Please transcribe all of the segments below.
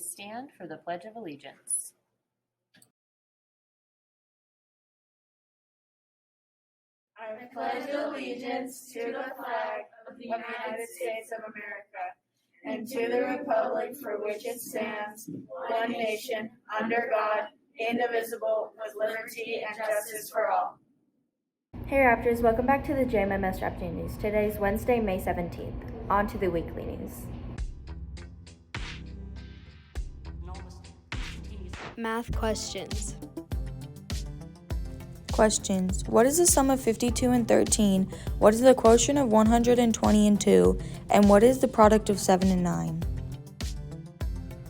please stand for the Pledge of Allegiance. I pledge allegiance to the flag of the United States of America and to the republic for which it stands, one nation, under God, indivisible, with liberty and justice for all. Hey Raptors, welcome back to the JMMS Raptor News. Today is Wednesday, May 17th. On to the weekly news. Math questions. Questions. What is the sum of 52 and 13? What is the quotient of 120 and 2? And what is the product of 7 and 9?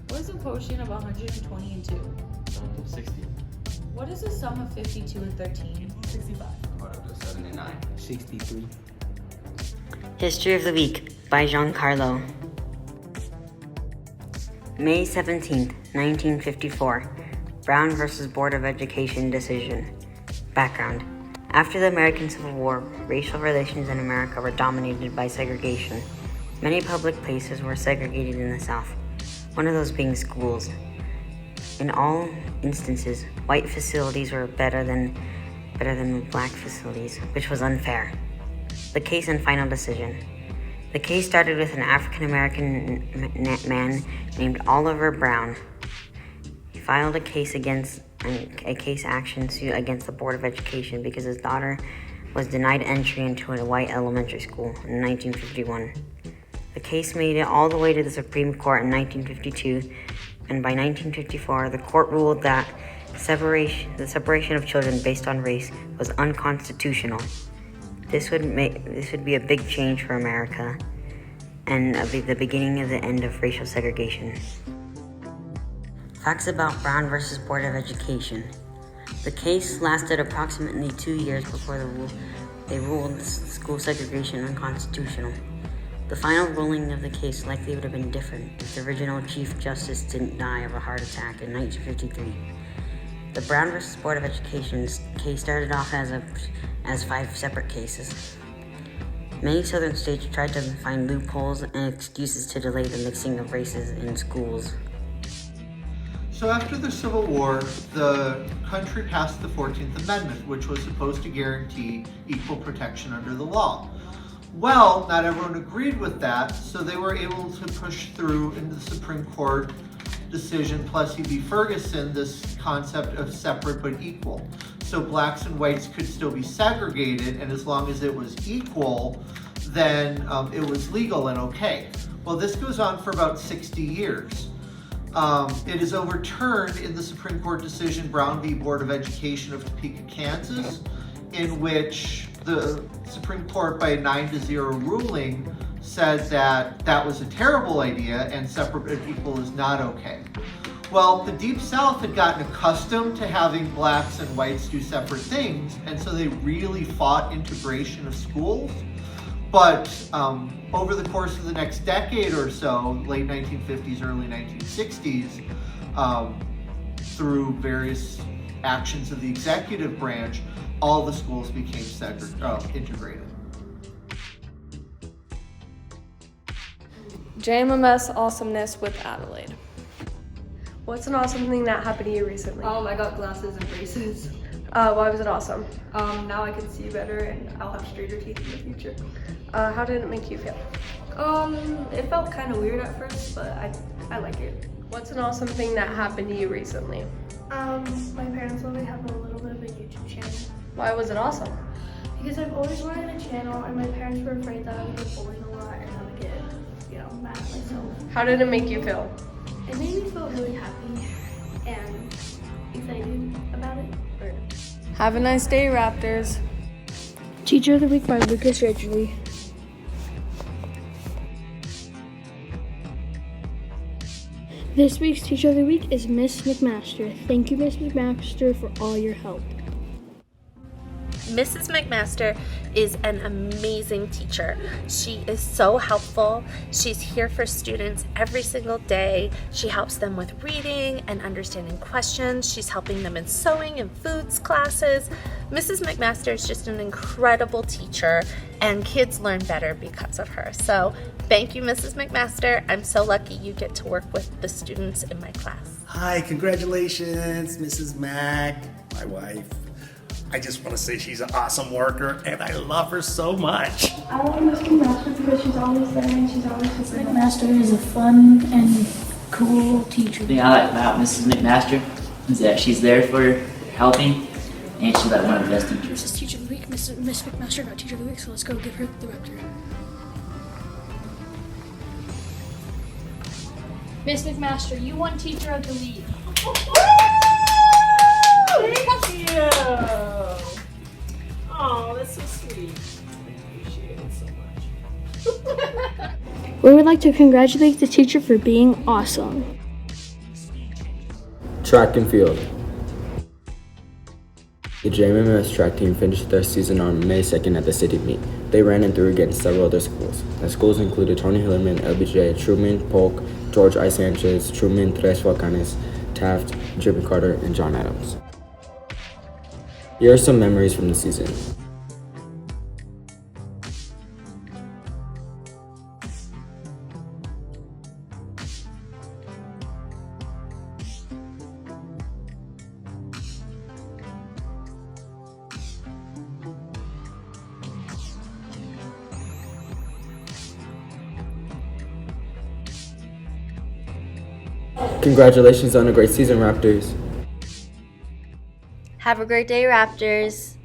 What is the quotient of 120 and 2? 60. What is the sum of 52 and 13? 65. Product of 7 and 9. 63. History of the Week by Giancarlo. May 17th, 1954. Brown versus Board of Education decision. Background. After the American Civil War, racial relations in America were dominated by segregation. Many public places were segregated in the South, one of those being schools. In all instances, white facilities were better than black facilities, which was unfair. The case and final decision. The case started with an African American man named Oliver Brown. He filed a case action suit against the Board of Education because his daughter was denied entry into a white elementary school in 1951. The case made it all the way to the Supreme Court in 1952, and by 1954, the court ruled that the separation of children based on race was unconstitutional. This would be a big change for America and the beginning of the end of racial segregation. Facts about Brown versus Board of Education. The case lasted approximately 2 years before they ruled school segregation unconstitutional. The final ruling of the case likely would have been different if the original Chief Justice didn't die of a heart attack in 1953. The Brown versus Board of Education case started off as 5 separate cases. Many southern states tried to find loopholes and excuses to delay the mixing of races in schools. So after the Civil War, the country passed the 14th Amendment, which was supposed to guarantee equal protection under the law. Well, not everyone agreed with that, so they were able to push through into the Supreme Court decision, Plessy v. Ferguson, this concept of separate but equal. So blacks and whites could still be segregated, and as long as it was equal, then it was legal and okay. Well, this goes on for about 60 years. It is overturned in the Supreme Court decision Brown v. Board of Education of Topeka, Kansas, in which the Supreme Court, by a 9-0 ruling, said that that was a terrible idea and separate but equal is not okay. Well, the Deep South had gotten accustomed to having blacks and whites do separate things, and so they really fought integration of schools. But over the course of the next decade or so, late 1950s, early 1960s, through various actions of the executive branch, all the schools became integrated. JMMS Awesomeness with Adelaide. What's an awesome thing that happened to you recently? I got glasses and braces. Why was it awesome? Now I can see better and I'll have straighter teeth in the future. How did it make you feel? It felt kind of weird at first, but I like it. What's an awesome thing that happened to you recently? My parents let me have a little bit of a YouTube channel. Why was it awesome? Because I've always wanted a channel, and my parents were afraid that I would get bullied a lot and I would get, mad at myself. How did it make you feel? It made me feel really happy and excited about it. Have a nice day, Raptors. Teacher of the Week by Lucas Ridgely. This week's Teacher of the Week is Miss McMaster. Thank you, Miss McMaster, for all your help. Mrs. McMaster is an amazing teacher. She is so helpful. She's here for students every single day. She helps them with reading and understanding questions. She's helping them in sewing and foods classes. Mrs. McMaster is just an incredible teacher, and kids learn better because of her. So thank you, Mrs. McMaster. I'm so lucky you get to work with the students in my class. Hi, congratulations, Mrs. Mack, my wife. I just want to say she's an awesome worker and I love her so much. I love Miss McMaster because she's always there and she's always super nice. McMaster is a fun and cool teacher. The thing I like about Mrs. McMaster is that she's there for helping and she's like one of the best teachers. This is Teacher of the Week. Miss McMaster got Teacher of the Week, so let's go give her the Raptor. Miss McMaster, you won Teacher of the Week. Thank you. Oh, that's so sweet. I appreciate it so much. We would like to congratulate the teacher for being awesome. Track and field. The JMMS track team finished their season on May 2nd at the city meet. They ran and threw against several other schools. The schools included Tony Hillerman, LBJ, Truman, Polk, George I. Sanchez, Truman, Tres Volcanes, Taft, Jimmy Carter, and John Adams. Here are some memories from the season. Congratulations on a great season, Raptors. Have a great day, Raptors.